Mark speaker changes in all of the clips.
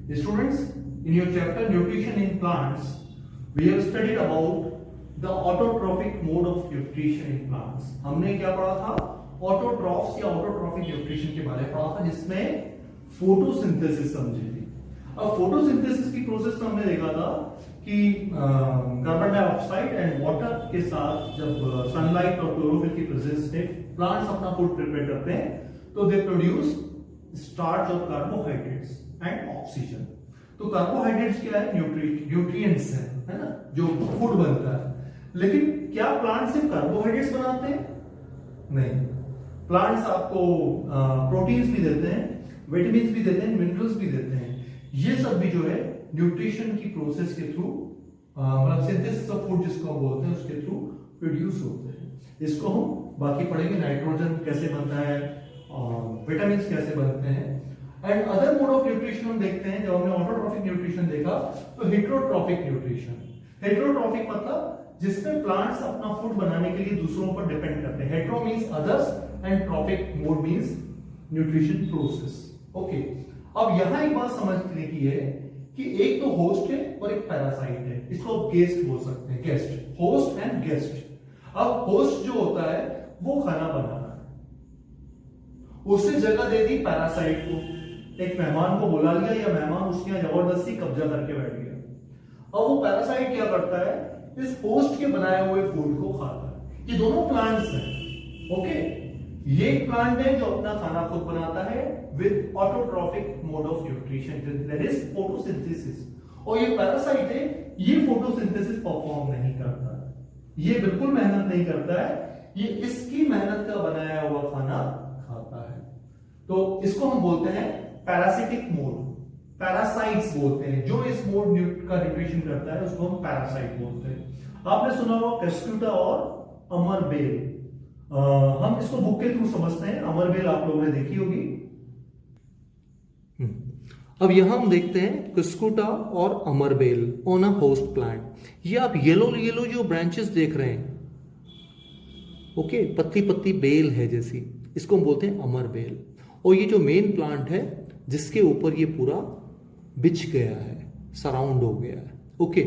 Speaker 1: Students, in your chapter Nutrition in Plants, we have studied about the autotrophic mode of nutrition in plants. हमने क्या पढ़ा था? Autotrophs या autotrophic nutrition के बारे में पढ़ा था, जिसमें फोटोसिंथेसिस समझी थी। अब फोटोसिंथेसिस की प्रोसेस में हमने देखा था कि कार्बन डाइऑक्साइड एंड वाटर के साथ जब सनलाइट और क्लोरोफिल की प्रेजेंस में प्लांट्स अपना फूड प्रिपेयर करते हैं तो दे प्रोड्यूस स्टार्च और कार्बोहाइड्रेट्स एंड ऑक्सीजन। तो कार्बोहाइड्रेट्स क्या है? न्यूट्रिएंट्स है ना, जो फूड बनता है। लेकिन क्या प्लांट सिर्फ कार्बोहाइड्रेट्स बनाते हैं? नहीं, प्लांट्स आपको प्रोटीन्स भी देते हैं, विटामिन्स भी देते हैं, मिनरल्स भी देते हैं। ये सब भी जो है न्यूट्रिशन की प्रोसेस के थ्रू, मतलब सिंथेसिस ऑफ फूड जिसको हम बोलते हैं, उसके थ्रू प्रोड्यूस होते हैं। इसको हम बाकी पढ़ेंगे, नाइट्रोजन कैसे बनता है, विटामिन्स कैसे बनते हैं। And other mode of nutrition हम देखते हैं। जब हमने ऑटोट्रॉफिक न्यूट्रिशन देखा तो हेटेरोट्रॉफिक न्यूट्रिशन। हेटेरोट्रॉफिक मतलब जिसमें प्लांट्स अपना फूड बनाने के लिए दूसरों पर डिपेंड करते हैं। Hetero means others and trophic mode means nutrition process. Okay, अब यहां एक बात समझने की है कि एक तो होस्ट है और एक पैरासाइट है। इसको आप गेस्ट बोल सकते हैं, गेस्ट, होस्ट एंड गेस्ट। अब होस्ट जो होता है वो खाना बनाना है, उससे जगह दे दी पैरासाइट को। एक मेहमान को बुला लिया या मेहमान उसके यहां जबरदस्ती कब्जा करके बैठ गया। अब वो पैरासाइट क्या करता है? इस होस्ट के बनाए हुए फूड को खाता है। ये दोनों प्लांट्स हैं। ओके, ये एक प्लांट है जो अपना खाना खुद बनाता है with autotrophic mode of nutrition, that is photosynthesis. और ये पैरासाइट है, ये फोटोसिंथेसिस परफॉर्म नहीं करता है, ये बिल्कुल मेहनत नहीं करता है, ये इसकी मेहनत का बनाया हुआ खाना खाता है। तो इसको हम बोलते हैं पैरासिटिक मोड, पैरासाइट्स बोलते हैं। जो इस मोड का न्यूट्रिशन करता है उसको हम पैरासाइट बोलते हैं। आपने सुना होगा क्रेस्क्यूटा और अमरबेल। हम इसको बुक के थ्रू समझते हैं। अमरबेल आप लोगों ने देखी होगी।
Speaker 2: अब यहां हम देखते हैं क्रेस्क्यूटा और अमरबेल ऑन अ होस्ट प्लांट। ये आप येलो येलो जो ब्रांचेस देख रहे हैं, ओके, पत्ती पत्ती बेल है जैसी, इसको हम बोलते हैं अमरबेल। और ये जो मेन प्लांट है जिसके ऊपर ये पूरा बिछ गया है, सराउंड हो गया है। ओके,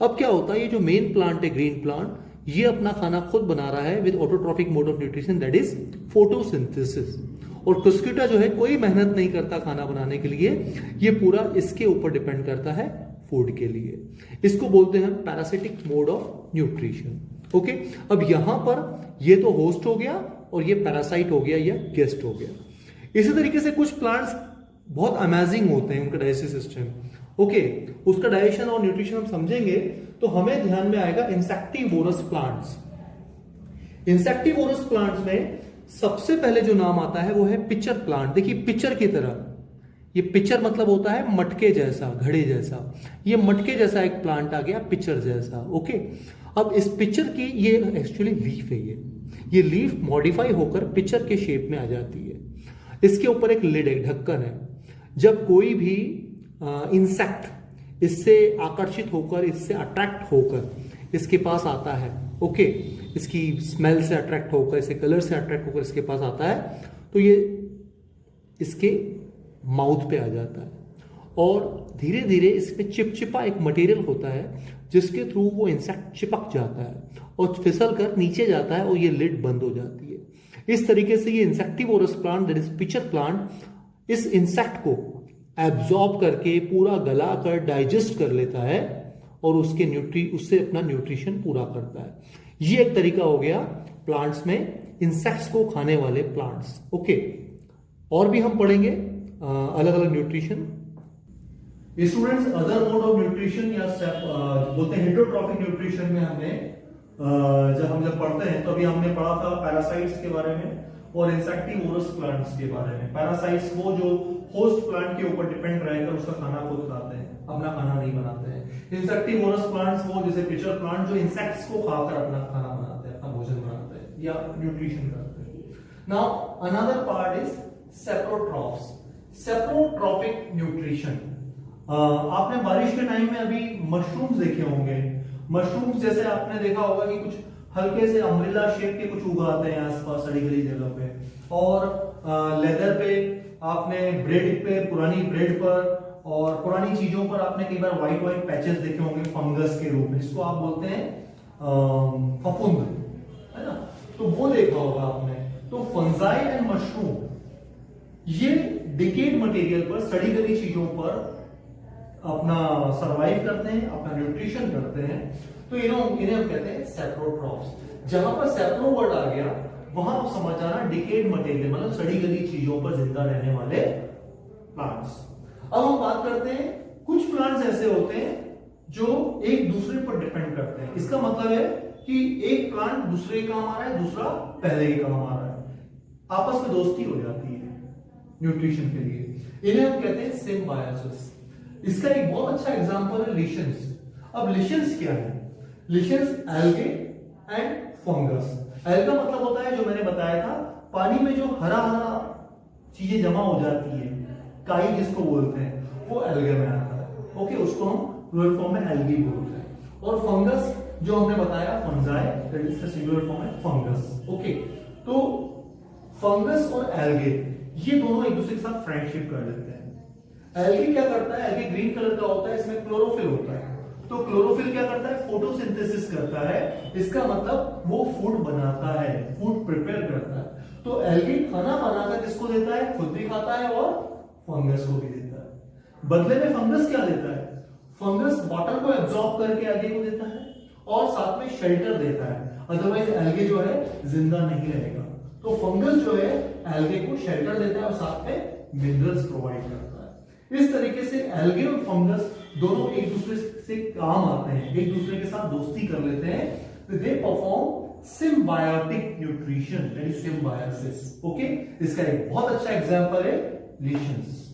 Speaker 2: अब क्या होता है? ये जो मेन प्लांट है, ग्रीन प्लांट, ये अपना खाना खुद बना रहा है with autotrophic mode of nutrition, that is photosynthesis. और क्रेस्क्यूटा जो है कोई मेहनत नहीं करता खाना बनाने के लिए, ये पूरा इसके ऊपर डिपेंड करता है फूड के लिए। इसको बोलते हैं parasitic mode of nutrition. Okay, अब यहां पर ये तो होस्ट हो गया और ये पैरासाइट हो गया या गेस्ट हो गया। इसी तरीके से कुछ प्लांट्स बहुत अमेजिंग होते हैं, उनका डाइजेस्टिव सिस्टम। ओके, उसका डाइजेशन और न्यूट्रिशन हम समझेंगे तो हमें ध्यान में आएगा इंसेक्टिवोरस प्लांट्स। इंसेक्टिवोरस प्लांट्स में सबसे पहले जो नाम आता है वो है पिचर प्लांट। देखिए पिचर की तरह, ये पिचर मतलब होता है मटके जैसा, घड़े जैसा। ये मटके जैसा एक प्लांट आ गया, पिचर जैसा। ओके, अब इस पिचर की ये एक्चुअली लीफ है। ये लीफ मॉडिफाई होकर पिचर के शेप में आ जाती है। इसके ऊपर एक लिड है, ढक्कन है। जब कोई भी इंसेक्ट इससे आकर्षित होकर, इससे अट्रैक्ट होकर इसके पास आता है, ओके, इसकी स्मेल से अट्रैक्ट होकर, इसके कलर से अट्रैक्ट होकर इसके पास आता है, तो ये इसके माउथ पे आ जाता है। और धीरे धीरे इसमें चिपचिपा एक मटेरियल होता है जिसके थ्रू वो इंसेक्ट चिपक जाता है और फिसल कर नीचे जाता है और ये लिड बंद हो जाती है। इस तरीके से ये insectivorous plant, that is pitcher plant, इस इंसेक्ट को एब्जॉर्ब करके पूरा गला कर डाइजेस्ट कर लेता है और उससे अपना न्यूट्रिशन पूरा करता है। ये एक तरीका हो गया प्लांट्स में इंसेक्ट्स को खाने वाले प्लांट्स। ओके, और भी हम पढ़ेंगे अलग अलग nutrition.
Speaker 1: Students, other mode of nutrition या बोलते हैं हेटेरोट्रॉफिक न्यूट्रिशन में हमने जब पढ़ते हैं तो अभी हमने पढ़ा था पैरासाइट्स के बारे में और इंसेक्टिवोरस प्लांट्स के बारे में। पैरासाइट्स वो जो होस्ट प्लांट के ऊपर डिपेंड रहकर उसका खाना खुद खाते हैं, अपना खाना नहीं बनाते हैं। इंसेक्टिवोरस प्लांट्स वो जैसे पिचर प्लांट जो इंसेक्ट्स को खाकर अपना खाना बनाते हैं, अपना भोजन बनाते हैं या न्यूट्रिशन करते हैं। Now another part is saprotrophs, saprotrophic nutrition. आपने बारिश के टाइम में अभी मशरूम्स देखे होंगे। मशरूम्स जैसे आपने देखा होगा कि कुछ हल्के से अम्ब्रेला शेप के कुछ उगाते हैं आसपास सड़ी गली जगह पे, और लेदर पे, आपने ब्रेड पे, पुरानी ब्रेड पर और पुरानी चीजों पर आपने कई बार व्हाइट व्हाइट पैचेस देखे होंगे फंगस के रूप में, इसको आप बोलते हैं फफूंद, है ना। तो वो देखा होगा आपने। तो फंजाई एंड मशरूम ये डिकेड मटेरियल पर, सड़ी गली चीजों पर अपना सरवाइव करते हैं, अपना न्यूट्रिशन करते हैं। तो इन्हें हम कहते हैं सेप्रोट्रॉफ्स। जहां पर सेप्रो वर्ड आ गया वहां आप समझ जाना डिकेड मटेरियल मतलब सड़ी गली चीजों पर जिंदा रहने वाले प्लांट्स। अब हम बात करते हैं, कुछ प्लांट्स ऐसे होते हैं जो एक दूसरे पर डिपेंड करते हैं। इसका मतलब है कि एक प्लांट दूसरे के काम आ रहा है, दूसरा पहले के काम आ रहा है, आपस में दोस्ती हो जाती है न्यूट्रिशन के लिए। इन्हें हम कहते हैं सिम्बायोसिस। इसका एक बहुत अच्छा एग्जांपल है लिशंस। अब लिशंस क्या है? लिशंस एल्गे एंड फंगस। एल्गा मतलब होता है, जो मैंने बताया था, पानी में जो हरा हरा चीजें जमा हो जाती है, काई जिसको बोलते हैं, वो एल्गे में आता है। ओके, उसको हम प्लूरल फॉर्म में एल्गी बोलते हैं। और फंगस जो हमने बताया fungi, that is the singular form है फंगस। ओके, तो फंगस और एल्गे ये दोनों एक दूसरे के साथ फ्रेंडशिप कर लेते हैं। एल्गी क्या करता है? एल्गी ग्रीन कलर का होता है, इसमें क्लोरोफिल होता है। तो क्लोरोफिल क्या करता है? फोटोसिंथेसिस करता है। इसका मतलब वो फूड बनाता है, फूड प्रिपेयर करता है। तो एल्गी खाना बनाकर किसको देता है? खुद भी खाता है और फंगस को भी देता है। बदले में फंगस क्या देता है? फंगस वाटर को एब्जॉर्ब करके एल्गी को देता है और साथ में शेल्टर देता है, अदरवाइज एल्गे जो है जिंदा नहीं रहेगा। तो फंगस जो है एल्गे को शेल्टर देता है और साथ में मिनरल्स प्रोवाइड करता है। इस तरीके से एल्गे और फंगस दोनों एक दूसरे से काम आते हैं, एक दूसरे के साथ दोस्ती कर लेते हैं। तो they perform symbiotic nutrition, that is symbiosis. Okay, इसका एक बहुत अच्छा एग्जांपल है लिशंस।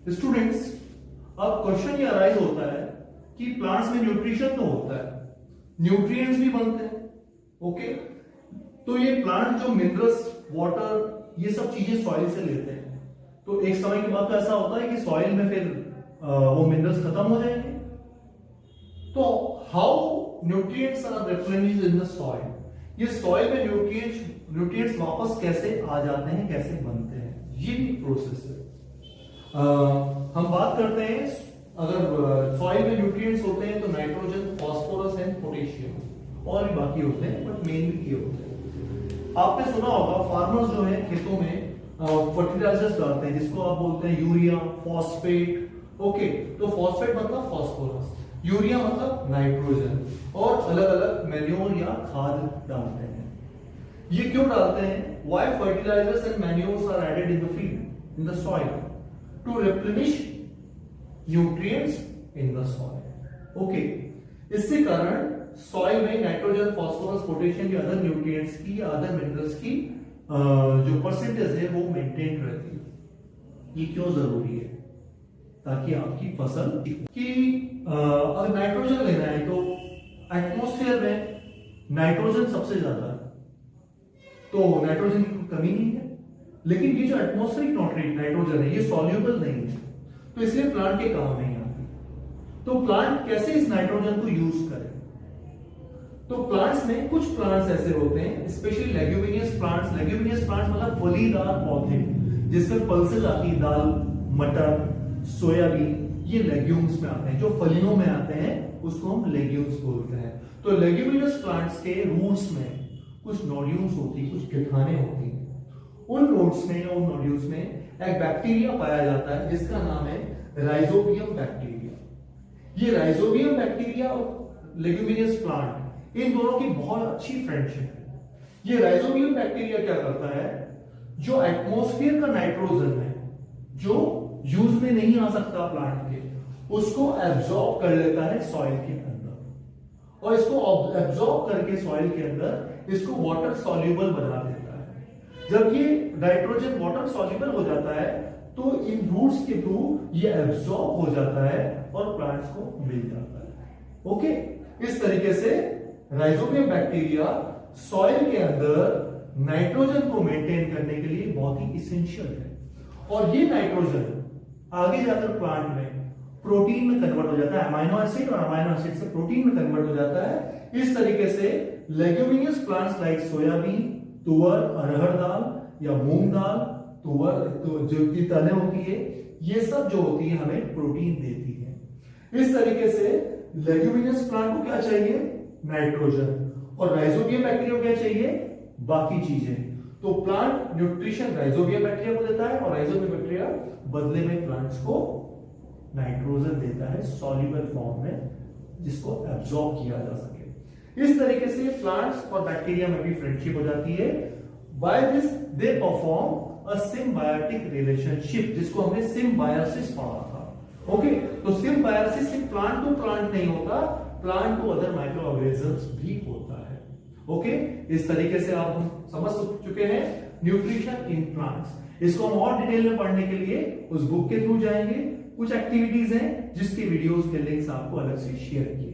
Speaker 1: स्टूडेंट्स, अब क्वेश्चन ये अराइज होता है कि प्लांट्स में न्यूट्रिशन तो होता है, न्यूट्रिएंट्स भी बनते हैं। ओके, तो ये प्लांट जो मिनरल्स, वाटर, ये सब चीजें सॉइल से लेते हैं। तो एक समय के बाद तो ऐसा होता है कि सॉइल में फिर वो मिनरल्स खत्म हो जाएंगे। तो how nutrients are replenished in the soil, ये सॉइल में न्यूट्रिएंट्स वापस कैसे आ जाते हैं, कैसे बनते हैं, ये भी प्रोसेस है। हम बात करते हैं, अगर सॉइल में न्यूट्रिएंट्स होते हैं तो नाइट्रोजन, फास्फोरस एंड पोटेशियम, और भी बाकी होते हैं बट मेनली ये होते हैं। आपने सुना होगा फार्मर्स जो है खेतों में फर्टिलाइजर्स डालते हैं, जिसको आप बोलते हैं यूरिया, फॉस्फेट। ओके, तो फॉस्फेट मतलब फास्फोरस, यूरिया मतलब नाइट्रोजन, और अलग अलग मैन्योर या खाद डालते हैं। ये क्यों डालते हैं? Why fertilizers and manures are added in the field, in the soil, to replenish nutrients in the soil. Okay, इससे कारण सॉइल में नाइट्रोजन, फास्फोरस, पोटेशियम या अदर न्यूट्रिएंट्स की या अदर मिनरल्स की जो परसेंटेज है वो मेंटेन रहती है। ये क्यों जरूरी है? ताकि आपकी फसल की अगर नाइट्रोजन लेना है तो एटमॉस्फेयर में नाइट्रोजन सबसे ज्यादा है, तो नाइट्रोजन की कमी नहीं है। लेकिन ये जो एटमॉस्फेरिक नाइट्रोजन है ये सॉल्यूबल नहीं है, तो इसलिए प्लांट के काम नहीं आती। तो प्लांट कैसे इस नाइट्रोजन को यूज करे? तो प्लांट्स में कुछ प्लांट्स ऐसे होते हैं, specially leguminous plants. Leguminous plants मतलब फलीदार पौधे जिसमें पल्सेस आती है, दाल, मटर, सोयाबीन, ये लेग्यूम्स में आते हैं। जो फलियों में आते हैं उसको हम लेग्यूम्स बोलते हैं। तो लेग्यूमिनस प्लांट्स के रूट्स में कुछ नोड्यूल्स होती है, कुछ गिठाने होती हैं। उन रूट्स में या उन नोड्यूल्स में एक बैक्टीरिया पाया जाता है जिसका नाम है राइजोबियम बैक्टीरिया। ये राइजोबियम बैक्टीरिया और लेग्यूमिनस प्लांट, इन दोनों की बहुत अच्छी फ्रेंडशिप है। ये राइजोबियम बैक्टीरिया क्या करता है? जो एटमॉस्फेयर का नाइट्रोजन है जो यूज में नहीं आ सकता प्लांट के, उसको एब्जॉर्ब कर लेता है सॉइल के अंदर, और इसको एब्जॉर्ब करके सॉइल के अंदर इसको वाटर सॉल्यूबल बना देता है। जब ये नाइट्रोजन वाटर सॉल्यूबल हो जाता है तो इन रूट्स के थ्रू ये एब्जॉर्ब हो जाता है और प्लांट्स को मिल जाता है। ओके, इस तरीके से राइजोबियम बैक्टीरिया सॉइल के अंदर नाइट्रोजन को मेंटेन करने के लिए बहुत ही इसेंशियल है, और ये नाइट्रोजन आगे जाकर प्लांट में प्रोटीन में कन्वर्ट हो जाता है, अमाइनो एसिड, और अमाइनो एसिड से प्रोटीन में कन्वर्ट हो जाता है। इस तरीके से लेग्यूमिनियस प्लांट्स लाइक सोयाबीन, तुअर, अरहर दाल या मूंग दाल, तुअर जो की दालें होती है, ये सब जो होती है हमें प्रोटीन देती है। इस तरीके से लेग्यूमिनस प्लांट को क्या चाहिए? नाइट्रोजन। और राइजोबियम बैक्टीरिया को क्या चाहिए? बाकी चीजें। तो प्लांट न्यूट्रिशन राइजोबियम बैक्टीरिया को देता है और राइजोबियम बैक्टीरिया बदले में प्लांट्स को नाइट्रोजन देता है सॉल्युबल फॉर्म में, जिसको एब्जॉर्ब किया जा सके। इस तरीके से प्लांट्स और बैक्टीरिया में भी फ्रेंडशिप हो जाती है। By this they perform a symbiotic relationship, जिसको हमने सिम्बायोसिस पढ़ा था। ओके, तो सिम्बायोसिस सिर्फ प्लांट टू प्लांट नहीं होता, plant to other microorganisms भी होता है। ओके, इस तरीके से आप हम समझ चुके हैं न्यूट्रिशन इन प्लांट्स। इसको हम और डिटेल में पढ़ने के लिए उस बुक के थ्रू जाएंगे। कुछ एक्टिविटीज हैं जिसके वीडियोस के लिंक्स आपको अलग से शेयर किए